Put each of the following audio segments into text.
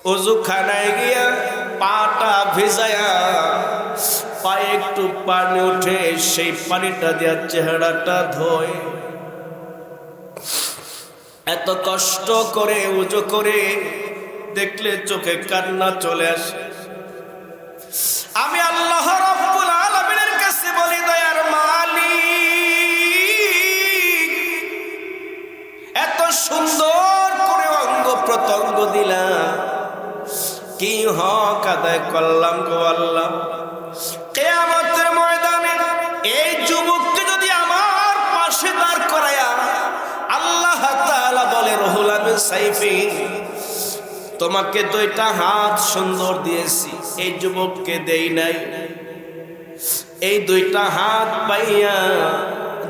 ওযু খানায় গিয়া পাটা ভিজায়া পায়ে একটু পানি উঠে সেই পানিটা দিয়া চেহারাটা ধোয়। এত কষ্ট করে ওযু করে দেখলে চোখে কান্না চলে আসে। আমি আল্লাহ রাব্বুল আলামিনের কাছে বলি, দয়ার মালিক, এত সুন্দর করে অঙ্গ প্রত্যঙ্গ দিলা, কি হক আদায় করলাম গো আল্লাহ? কিয়ামতের ময়দানে এই যুবককে যদি আমার পাশে দাঁড় করায়া আল্লাহ তাআলা বলে, রুহুল আমিন সাইফি, তোমাকে দুইটা হাত সুন্দর দিয়েছি, এই যুবককে দেই নাই। এই দুইটা হাত পাইয়া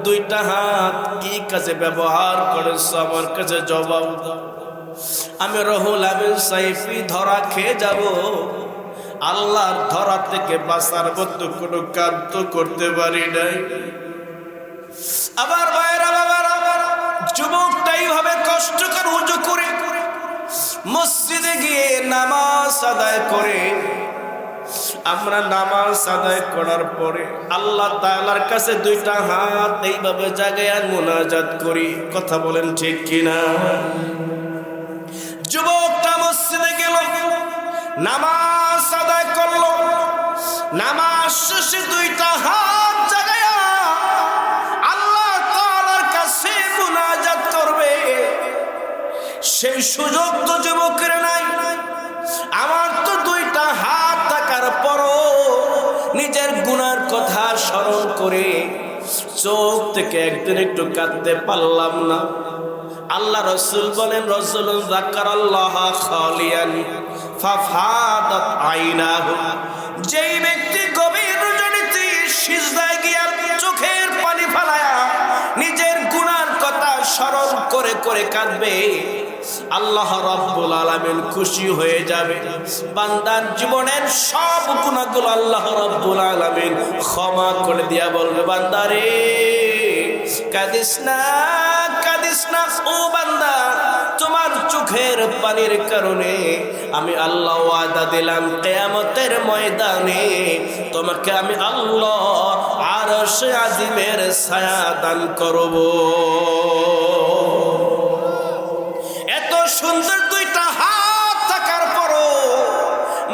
দুইটা হাত কি কাজে ব্যবহার করেছ আমার কাছে জবাব দাও। আমি রুহুল আমিন সাইফি ধরা খেয়ে যাব, আল্লাহর ধরা থেকে বাঁচার মতো কোনো কাজ তো করতে পারি নাই। আবার ভাইরা বাবারা, যুবকটাই ভাবে কষ্ট করে ওযু করে মসজিদে গিয়ে নামাজ আদায় করে। আমরা নামাজ আদায় করার পরে আল্লাহ তাআলার কাছে দুইটা হাত এইভাবে জাগায়া মুনাজাত করি। কথা বলেন ঠিক কিনা? যুবকটা মসজিদে গেল, নামাজ আদায় করলো, নামাজ শেষে দুইটা হাত জাগায়া আল্লাহ তাআলার কাছে মুনাজাত করবে। সেই সুযোগ তো যুবকের নাই। আমার তো দুইটা হাত থাকার পরও নিজের গুনার কথা স্মরণ করে চোখ থেকে একদিন একটু কাঁদতে পারলাম না। আল্লাহ রাসূল বলেন, রাজুলুন যাকারাল্লাহ খালিয়ান ফাফাদাত আইনাহু, যেই ব্যক্তি গভীর রজনীতে সিজদায় গিয়া চোখের পানি ফেলায়া নিজের গুনার কথা স্মরণ করে করে কাঁদবে, আল্লাহ রাব্বুল আলামিন খুশি হয়ে যাবে। বান্দার জীবনের সব গুনাহগুলো আল্লাহ রাব্বুল আলামিন ক্ষমা করে দিয়া বলবে, বান্দারে কাঁদিস না, কাঁদিস না ও বান্দা, তোমার চোখের পানির কারণে আমি আল্লাহ ওয়াদা দিলাম কিয়ামতের ময়দানে তোমাকে আমি আল্লাহ আরশে আজিমের ছায়া দান করব। এত সুন্দর দুইটা হাত থাকার পরও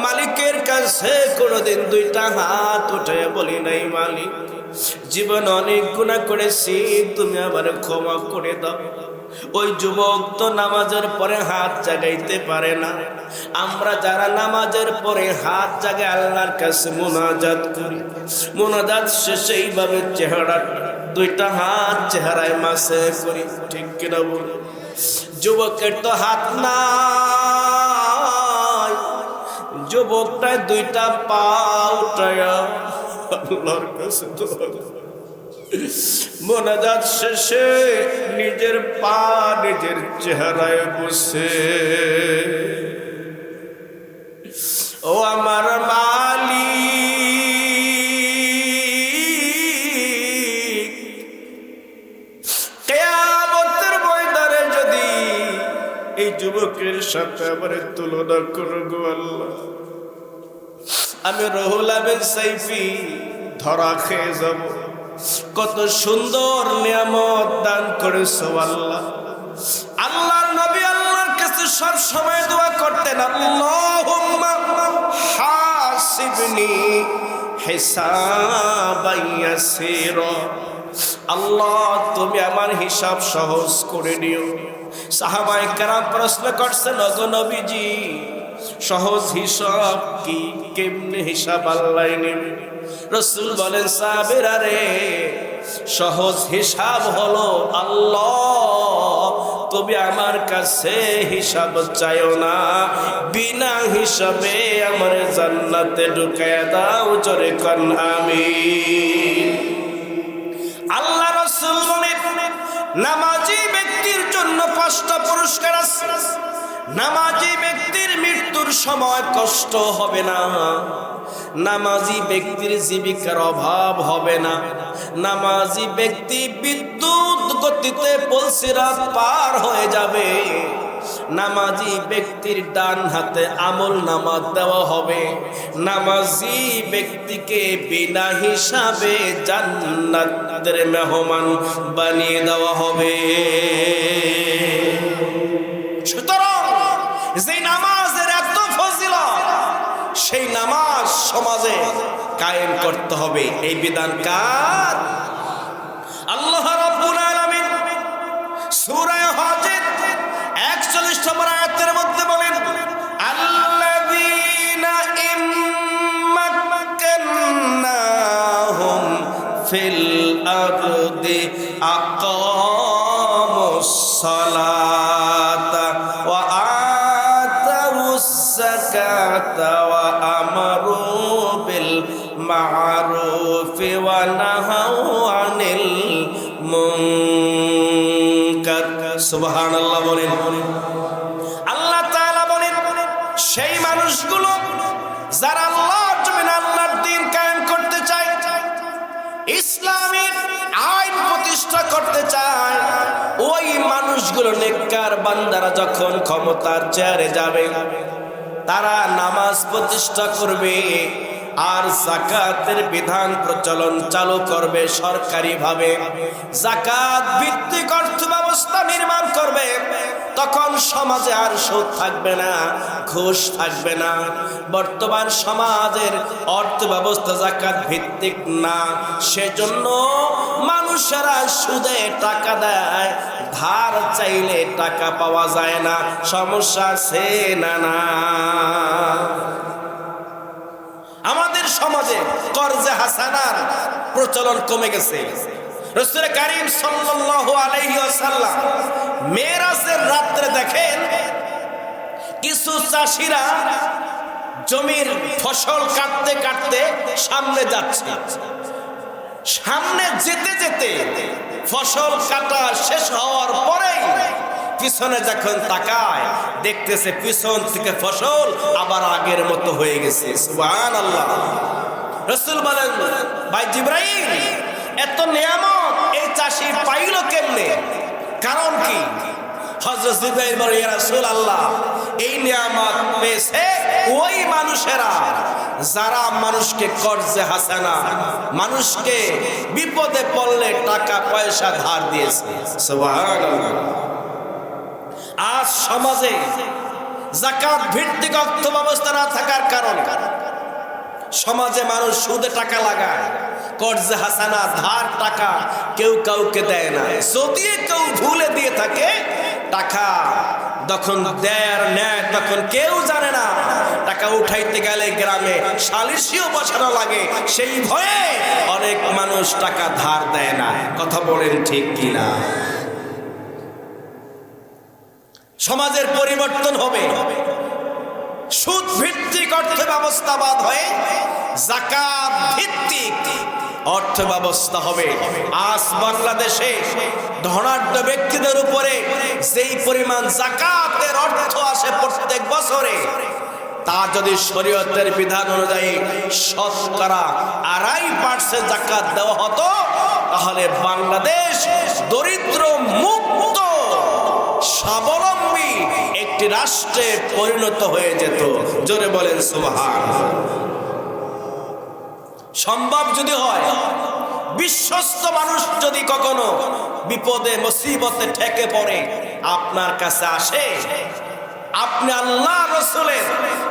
মালিকের কাছে কোনোদিন দুইটা হাত উঠে বলি নাই, মালিক জীবন অনেক গুনাহ করেছি, তুমি আমারে ক্ষমা করে দাও। ওই যুবক তো নামাজের পরে হাত জাগাইতে পারে না। আমরা যারা নামাজের পরে হাত জাগাই আল্লাহর কাছে মুনাজাত করি, মুনাজাত শেষে এইভাবে চেহারা দুইটা হাত চেহারায় মাসে করি, ঠিক কিনা বল? যুবকের তো হাত নাই, যুবকটায় দুইটা পা উঠায়া আল্লাহর কাছে মোনাজাত শেষে নিজের পা নিজের চেহারায় বসে, ও আমার মালিক, কিয়ামতের ময়দানে যদি এই যুবকের সাথে আমার তুলনা করো গো আল্লাহ, আমি রুহুল আমিন সাইফি ধরা খেয়ে যাব। কত সুন্দর নিয়ামত দান করেছো আল্লাহ। আল্লাহর নবী আল্লাহর কাছে সব সময় দোয়া করতেন, আল্লাহুম্মা হাসিবনি হিসাবান ইয়াসীরা, আল্লাহ তুমি আমার হিসাব সহজ করে দিও। সাহাবায়ে কেরাম প্রশ্ন করছেন, ওগো নবীজি সহজ হিসাব কি, কেমনে হিসাব আল্লাহ নেবে? রাসূল বলেন, সাহাবীরা রে, সহজ হিসাব হলো আল্লাহ তুমি আমার কাছে হিসাব চাইও না, বিনা হিসাবে আমার জান্নাতে ঢুকায়া দাও, জোরে কোন আমিন। আল্লাহ রাসূল বলেন, নামাজি ব্যক্তির জন্য 5টা পুরস্কার আছে। নামাজি ব্যক্তির মৃত্যুর সময় কষ্ট হবে না, নামাজি ব্যক্তির জীবিকার অভাব হবে না, নামাজি ব্যক্তি বিদ্যুৎ গতিতে পুলসিরাত পার হয়ে যাবে, নামাজি ব্যক্তির ডান হাতে আমলনামা দেওয়া হবে। নামাজি ব্যক্তিকে বিনা হিসাবে জান্নাতের মেহমান বানিয়ে দেওয়া হবে। সুতরাং যে নামাজের এত ফজিলত, সেই নামাজ সমাজে কায়েম করতে হবে। এই বিধান কার? আল্লাহ রাব্বুল আলামিন সূরা হজের 41 নম্বর আয়াতের মধ্যে বলেন, আল্লাযীনা ইম্মাক্কান্নাহুম ফিল আরদি আকামুস সালাতা ওয়া আতাউস যাকাতা ওয়া আমারু বিল মা'রুফি ওয়া নাহাউ আনিল মুনকার। সুবহানাল্লাহ বলেন। আল্লাহ তাআলা বলেন, সেই মানুষগুলো যারা আল্লাহর জমিনে আল্লাহর দ্বীন কায়েম করতে চায়, ইসলামের আইন প্রতিষ্ঠা করতে চায়, ওই মানুষগুলো নেককার বান্দারা যখন ক্ষমতার চেয়ারে যাবে, তারা নামাজ প্রতিষ্ঠা করবে আর যাকাতের বিধান প্রচলন চালু করবে সরকারিভাবে। যাকাত ভিত্তিক অর্থ ব্যবস্থা নির্মাণ করবে। তখন সমাজে আর সুদ থাকবে না, ঘুষ থাকবে না। বর্তমান সমাজের অর্থ ব্যবস্থা যাকাত ভিত্তিক না, সেজন্য মানুষেরা সুদে টাকা দেয়, ধার চাইলে টাকা পাওয়া যায় না। সমস্যা আছে না? না, আমাদের সমাজে কর্জে হাসানার প্রচলন কমে গেছে। রাসূল কারীম সাল্লাল্লাহু আলাইহি ওয়াসাল্লাম মেরাজের রাতে দেখেন কিছু চাষিরা জমির ফসল কাটতে কাটতে সামনে যাচ্ছে। সামনে যেতে যেতে ফসল কাটা শেষ হওয়ার পরেই পিছনে যখন তাকায়, দেখতেছে পিছন থেকে ফসল আবার আগের মতো হয়ে গেছে। সুবহানাল্লাহ। রাসূল বলেন, ভাই জিবরাইল, এত নিয়ামত এই চাষি পাইল কেমনে? কারণ কি? হযরত জিবরাইল বলে, ইয়া রাসূলুল্লাহ, এই নিয়ামত পেয়েছে ওই মানুষেরা যারা মানুষকে কর্জে হাসানা, মানুষকে বিপদে পড়লে টাকা পয়সা ধার দিয়েছে। সুবহানাল্লাহ। আজ সমাজে যাকাত ভিত্তিক অর্থ ব্যবস্থা না থাকার কারণে সমাজে মানুষ সুদে টাকা লাগায়, কর্জে হাসানা ধার টাকা কেউ কাউকে দেয় না। যদি কেউ ভুলে দিয়ে থাকে টাকা, যখন দেয় নেয় তখন কেউ জানে না। টাকা উঠাইতে গেলে গ্রামে সালিশিও বসানো লাগে, সেই ভয়ে অনেক মানুষ টাকা ধার দেয় না। কথা বলেন ঠিক কিনা? সমাজের পরিবর্তন হবে, সুদ ভিত্তিক অর্থ ব্যবস্থা বাদ হয়ে যাকাত ভিত্তিক অর্থ ব্যবস্থা হবে। আজ বাংলাদেশে ধনাঢ্য ব্যক্তিদের উপরে যেই পরিমাণ যাকাতের অর্থ আসে প্রত্যেক বছরে, তা যদি শরীয়তের বিধান অনুযায়ী শতকরা 2.5% যাকাত দেওয়া হতো, তাহলে বাংলাদেশ দরিদ্র মুক্ত স্বাবলম্বী একটি রাষ্ট্রে পরিণত হয়ে যেত। জোরে বলেন সুবহানাল্লাহ। সম্ভব যদি হয়, বিশ্বস্ত মানুষ যদি কখনো বিপদে মুসিবতে ঠেকে পড়ে আপনার কাছে আসে, আপনি আল্লাহ রাসূলের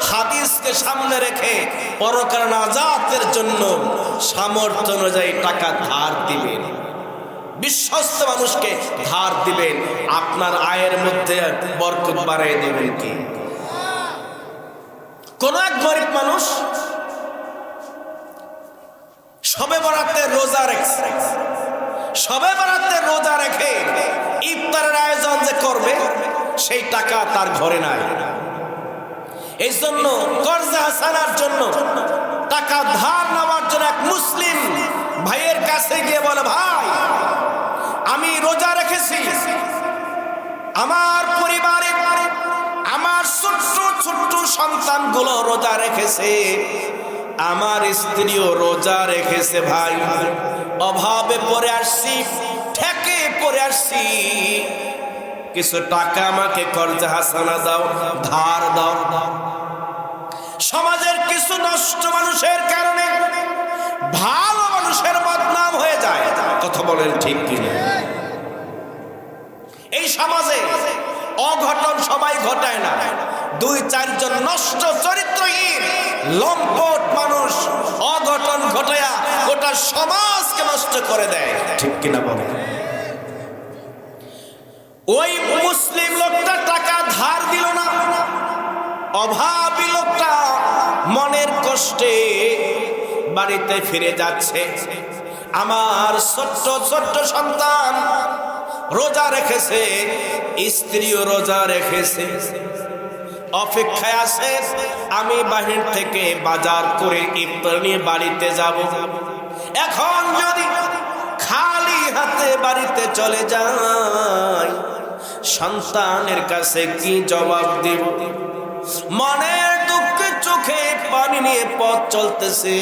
হাদিসকে সামনে রেখে পরকাল নাজাতের জন্য সামর্থ্য অনুযায়ী টাকা ধার দিবেন। বিশ্বস্ত মানুষকে ধার দিবেন, আপনার আয়ের মধ্যে বরকত বাড়াই দেবেন। কি কোন এক গরিব মানুষ শবে বরাতে রোজা রেখে, শবে বরাতে রোজা রেখে ইফতারের আয়োজন যে করবে, সেই টাকা তার ঘরে নাই। এই জন্য কর্জে হাসানার জন্য টাকা ধার নেওয়ার জন্য এক মুসলিম ভাইয়ের কাছে গিয়ে বলে, ভাই, আমি রোজা রেখেছি, আমার পরিবারে আমার ছোট্ট ছোট্ট সন্তানগুলো রোজা রেখেছে, আমার স্ত্রীও রোজা রেখেছে, ভাই অভাবে পড়ে আসছি, ঠেকে পড়ে আসছি, কিছু টাকা আমাকে কর্জে হাসানা দাও, ধার দাও। সমাজের কিছু নষ্ট মানুষের কারণে ভালো মানুষের বদনাম হয়ে যায়। কথা বলেন ঠিক কিনা? এই সমাজে অঘটন সবাই ঘটায় না, দুই চারজন নষ্ট চরিত্রহীন লম্পট মানুষ অঘটন ঘটায়া গোটা সমাজকে নষ্ট করে দেয়। ঠিক কিনা বলেন? ওই মুসলিম লোকটা টাকা ধার দিল না, অভাবী লোকটা মনের কষ্টে বাড়িতে ফিরে যাচ্ছে। আমার ছোট্ট ছোট্ট সন্তান রোজা রেখেছে, স্ত্রীও রোজা রেখেছে, অপেক্ষায় আছে আমি বাহির থেকে বাজার করে ইফতার নিয়ে বাড়িতে যাব। এখন যদি খালি হাতে বাড়িতে চলে যাই, সন্তানের কাছে কি জবাব দেব? মনের দুঃখে চোখে পানি নিয়ে পথ চলতেছে।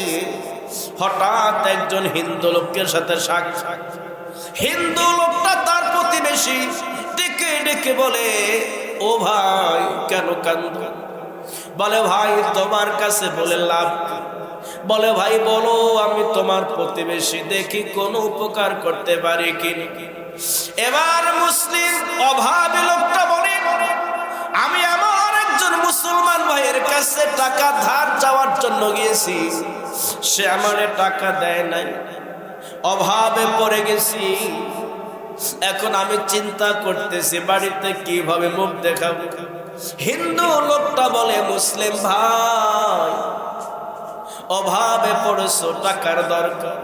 হঠাৎ একজন হিন্দু লোকের সাথে সাক্ষাৎ। হিন্দু লোকটা তার প্রতিবেশী, ডেকে ডেকে বলে, ও ভাই কেন কান্দ? বলে ভাই তোমার কাছে বলে লাভ। বলে ভাই বলো, আমি তোমার প্রতিবেশী, দেখি কোনো উপকার করতে পারি কিনা। এবার মুসলিম অভাবী লোকটা বলে, আমি আমার একজন মুসলমান ভাইয়ের কাছে টাকা ধার চাওয়ার জন্য গিয়েছি, সে আমারে টাকা দেয় নাই, অভাবে পড়ে গেছি। এখন আমি চিন্তা করতেছি বাড়িতে কিভাবে মুখ দেখাবো। হিন্দু লোকটা বলে, মুসলিম ভাই অভাবে পড়েছো, টাকার দরকার,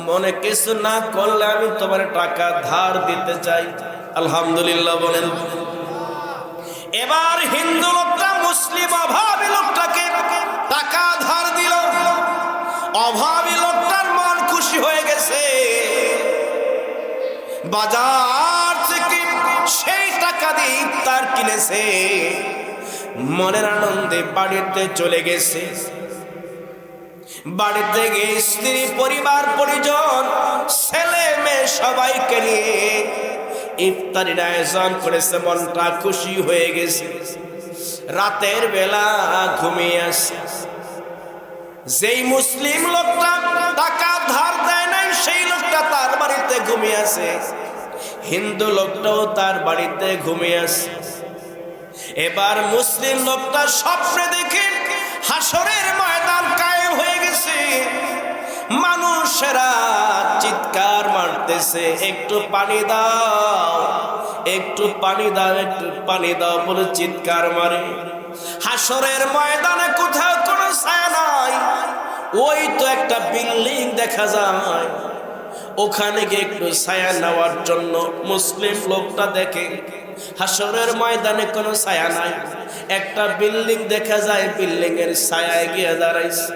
মনে কিছু না করলে আমি তোমার টাকা ধার দিতে চাই। আলহামদুলিল্লাহ বলেন। এবার হিন্দু লোকটা মুসলিম অভাবী লোকটাকে টাকা ধার দিল। অভাবী লোকটার মন খুশি হয়ে গেছে, বাজার থেকে সেই টাকা দিয়ে ইফতার কিনেছে, মনের আনন্দে বাড়িতে চলে গেছে। বাড়িতে গিয়ে স্ত্রী পরিবার পরিজন ছেলে মেয়ে সবাইকে নিয়ে ইফতারির আয়োজন করেছে, মনটা খুশি হয়ে গেছে। রাতের বেলা ঘুমিয়ে আসে। যেই মুসলিম লোকটা টাকা ধার দেয় নাই, সেই লোকটা তার বাড়িতে ঘুমিয়ে আছে। হিন্দু লোকটাও তার বাড়িতে ঘুমিয়ে আছে। এবার মুসলিম লোকটা স্বপ্নে দেখে হাসরের ময়দান কায়েম হয়ে গেছে। মানুষেরা চিৎকার মারতেছে, একটু পানি দাও, একটু পানি দাও, একটু পানি দাও বলে চিৎকার মারে। হাসরের ময়দানে কোথাও কোনো ছায়া নাই, ওই তো একটা বিল্ডিং দেখা যায়। ওখানে গিয়ে একটু ছায়া নেওয়ার জন্য মুসলিম লোকটা দেখে হাসরের ময়দানে কোনো ছায়া নাই, একটা বিল্ডিং দেখা যায়, বিল্ডিং এর ছায়ায় গিয়ে দাঁড়াইছে।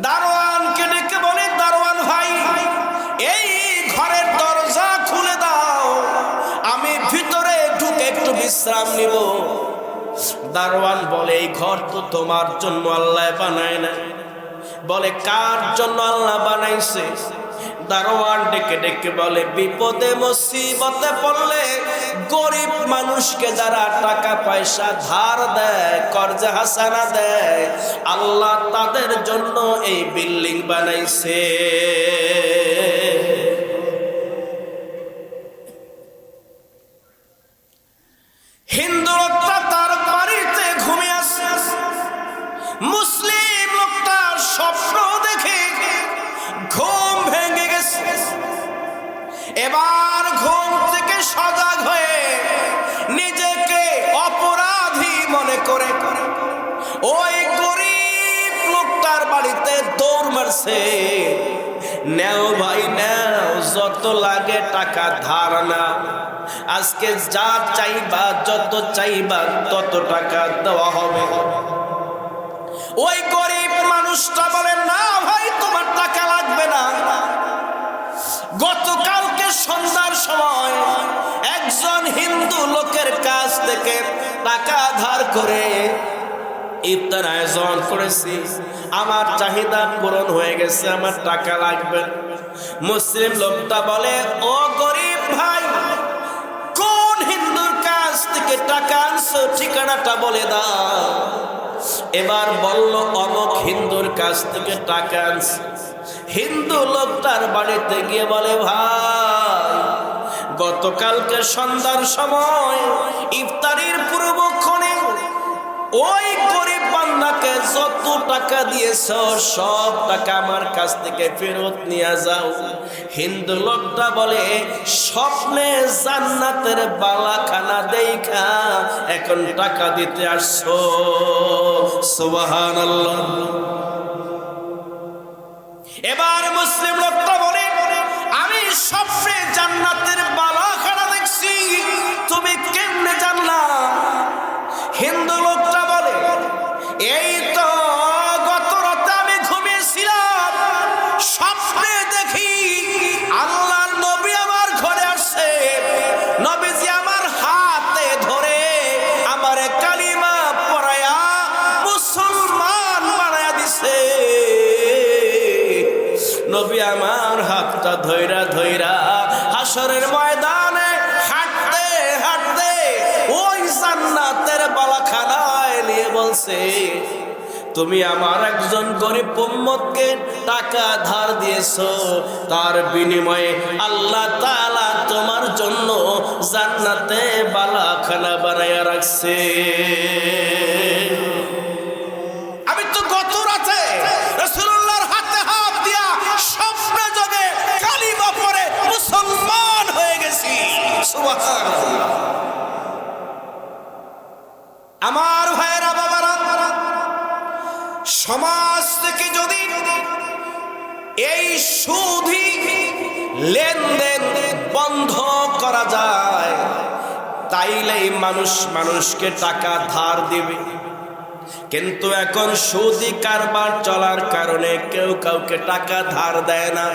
দারোয়ানকে ডেকে বলে, দারোয়ান ভাই এই ঘরের দরজা খুলে দাও, আমি ভিতরে ঢুকে একটু বিশ্রাম নিব। দারোয়ান বলে, এই ঘর তো তোমার জন্য আল্লাহ বানায় না। বলে, কার জন্য আল্লাহ বানাইছে? দারোয়ান ডেকে ডেকে বলে, বিপদে মুসিবতে পড়লে গরিব মানুষকে যারা টাকা পয়সা ধার দেয়, কর্জে হাসানা দেয়, আল্লাহ তাদের জন্য এই বিল্ডিং বানাইছে। হিন্দু লোকটা তার বাড়িতে ঘুমিয়ে আসে। মুসলিম লোকটার স্বপ্ন দেখে ঘুম ভেঙে গেছে। এবার ঘুম থেকে সজাগ হয়ে নিজেকে অপরাধী মনে করে ওই গরিব লোকটার বাড়িতে দৌড় মারছে। নেও ভাই নেও, যত লাগে টাকা ধার না, আজকে যা চাইবা, যত চাইবা তত টাকা দেওয়া হবে। ওই গরিব মানুষটা বলে, না ভাই তোমার টাকা লাগবে না, গতকালকে সন্ধ্যার সময় একজন হিন্দু লোকের কাছ থেকে টাকা ধার করে ইফতার আয়োজন করেছি, আমার চাহিদা পূরণ হয়ে গেছে, আমার টাকা লাগবে। মুসলিম লোকটা বলে, ও গরিব ভাই, কোন হিন্দু থেকে টাকা আনছো ঠিকানাটা বলে দাও। এবার বলল অমুক হিন্দুর কাছ থেকে টাকা আনছি। হিন্দু লোকটার বাড়িতে গিয়ে বলে, ভাই গতকালকে সন্ধ্যার সময় ইফতারির পূর্বক্ষণে ওই গরিব বান্দাকে যত টাকা দিয়েছ সব টাকা আমার কাছ থেকে ফেরত নিয়ে যাও। হিন্দু লোকটা বলে, স্বপ্নে জান্নাতের বালাখানা দেখা এখন টাকা দিতে আসছো? সুবহানাল্লাহ। এবার মুসলিম লোকটা বলে, আমি স্বপ্নে জান্নাতের বালাখানা দেখছি, তুমি কেমনে জানলা? হিন্দু লোকটা বলে, এই তো গত রাতে আমি ঘুমিয়েছিলাম, স্বপ্নে দেখি আল্লাহর নবী আমার ঘরে আসছে, নবীজি আমার হাতে ধরে আমারে কালিমা পড়ায়া মুসলমান বানায়া দিছে। নবী আমার হাতটা ধইরা ধইরা হাসরের ময়দানে হাঁটতে হাঁটতে ওই জান্নাতের বালাখানায় নিয়ে বলছে, তুমি আমার একজন গরিব উম্মতকে টাকা ধার দিয়েছো, তার বিনিময়ে আল্লাহ তাআলা তোমার জন্য জান্নাতে বালাখানা বানায়া রাখছে। আমি তো গত রাতে রাসূলুল্লাহর হাতে হাত দিয়া স্বপ্নে যোগে কালিমা পড়ে মুসলমান হয়ে গেছি। সুবহানাল্লাহ। আমার ভাইয়েরা, বাবারা, সমাজ থেকে যদি এই সুদি লেনদেন বন্ধ করা যায় তাইলে মানুষকে টাকা ধার দিবে। কিন্তু এখন সুদি কারবার চলার কারণে কেউ কাউকে টাকা ধার দেয় না,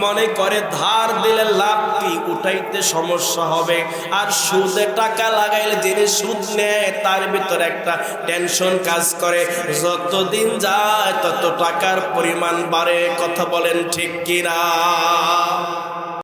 মনে করে ধার দিলে লাভ কি, উঠাইতে সমস্যা হবে। আর সুদে টাকা লাগাইলে যিনি সুদ নেয় তার ভিতরে একটা টেনশন কাজ করে, যতদিন যায় তত টাকার পরিমাণ বাড়ে। কথা বলেন ঠিক কিনা?